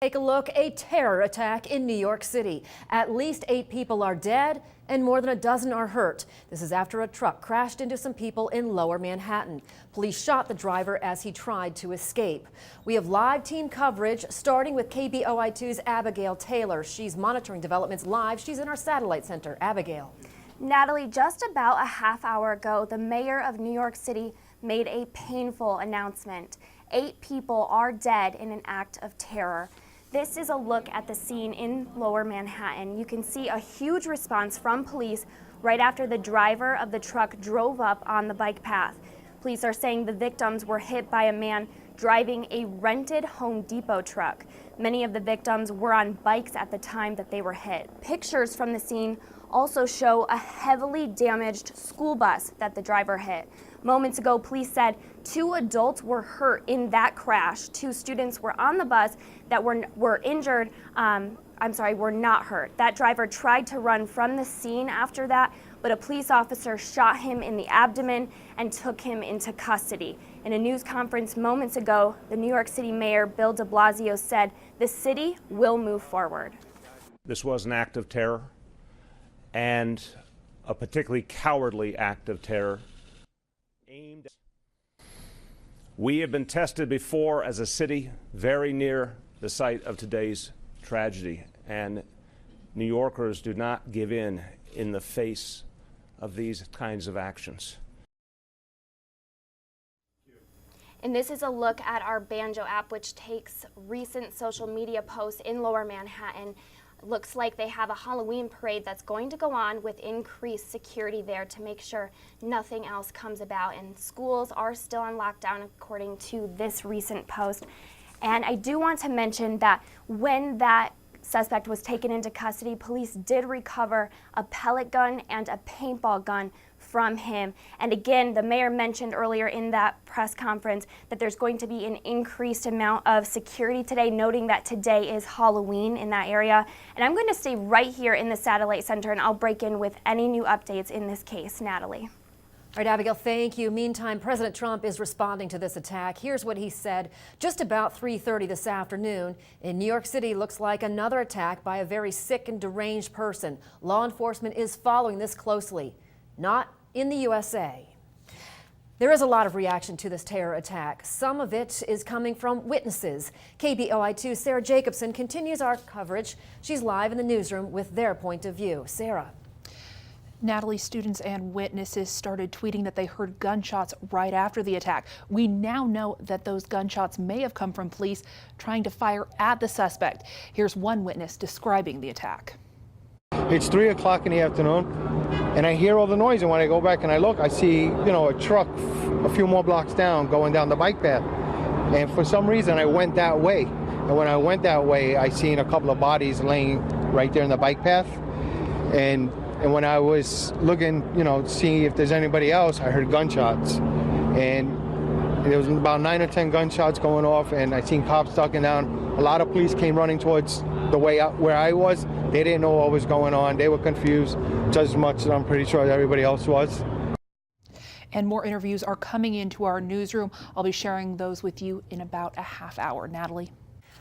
Take a look, a terror attack in New York City. At least 8 people are dead and more than a dozen are hurt. This is after a truck crashed into some people in Lower Manhattan. Police shot the driver as he tried to escape. We have live team coverage starting with KBOI2's Abigail Taylor. She's monitoring developments live. She's in our satellite center. Abigail. Natalie, just about a half hour ago, the mayor of New York City made a painful announcement. 8 people are dead in an act of terror. This is a look at the scene in Lower Manhattan. You can see a huge response from police right after the driver of the truck drove up on the bike path. Police are saying the victims were hit by a man driving a rented Home Depot truck. Many of the victims were on bikes at the time that they were hit. Pictures from the scene also show a heavily damaged school bus that the driver hit. Moments ago, police said 2 adults were hurt in that crash. 2 students were on the bus that were injured. Were not hurt. That driver tried to run from the scene after that, but a police officer shot him in the abdomen and took him into custody. In a news conference moments ago, the New York City Mayor Bill de Blasio said the city will move forward. This was an act of terror, and a particularly cowardly act of terror. We have been tested before as a city very near the site of today's tragedy, and New Yorkers do not give in the face of these kinds of actions. And this is a look at our Banjo app, which takes recent social media posts in Lower Manhattan. Looks like they have a Halloween parade that's going to go on with increased security there to make sure nothing else comes about. And schools are still on lockdown according to this recent post. And I do want to mention that when that suspect was taken into custody, police did recover a pellet gun and a paintball gun from him. And again, the mayor mentioned earlier in that press conference that there's going to be an increased amount of security today, noting that today is Halloween in that area. And I'm going to stay right here in the satellite center and I'll break in with any new updates in this case. Natalie. All right, Abigail, thank you. Meantime, President Trump is responding to this attack. Here's what he said just about 3:30 this afternoon. In New York City, looks like another attack by a very sick and deranged person. Law enforcement is following this closely. Not in the USA. There is a lot of reaction to this terror attack. Some of it is coming from witnesses. KBOI2's Sarah Jacobson continues our coverage. She's live in the newsroom with their point of view. Sarah. Natalie, students and witnesses started tweeting that they heard gunshots right after the attack. We now know that those gunshots may have come from police trying to fire at the suspect. Here's one witness describing the attack. It's 3 o'clock in the afternoon and I hear all the noise, and when I go back and I look, I see, a truck a few more blocks down going down the bike path. And for some reason I went that way. And when I went that way, I seen a couple of bodies laying right there in the bike path. And when I was looking, seeing if there's anybody else, I heard gunshots. And there was about 9 or 10 gunshots going off, and I seen cops ducking down. A lot of police came running towards the way out where I was. They didn't know what was going on. They were confused just as much as I'm pretty sure everybody else was. And more interviews are coming into our newsroom. I'll be sharing those with you in about a half hour. Natalie.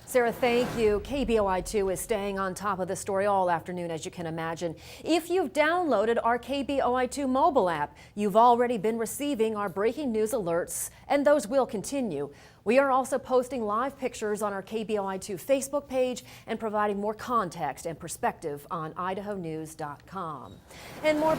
Sarah, thank you. KBOI2 is staying on top of this story all afternoon, as you can imagine. If you've downloaded our KBOI2 mobile app, you've already been receiving our breaking news alerts, and those will continue. We are also posting live pictures on our KBOI2 Facebook page and providing more context and perspective on idahonews.com. And more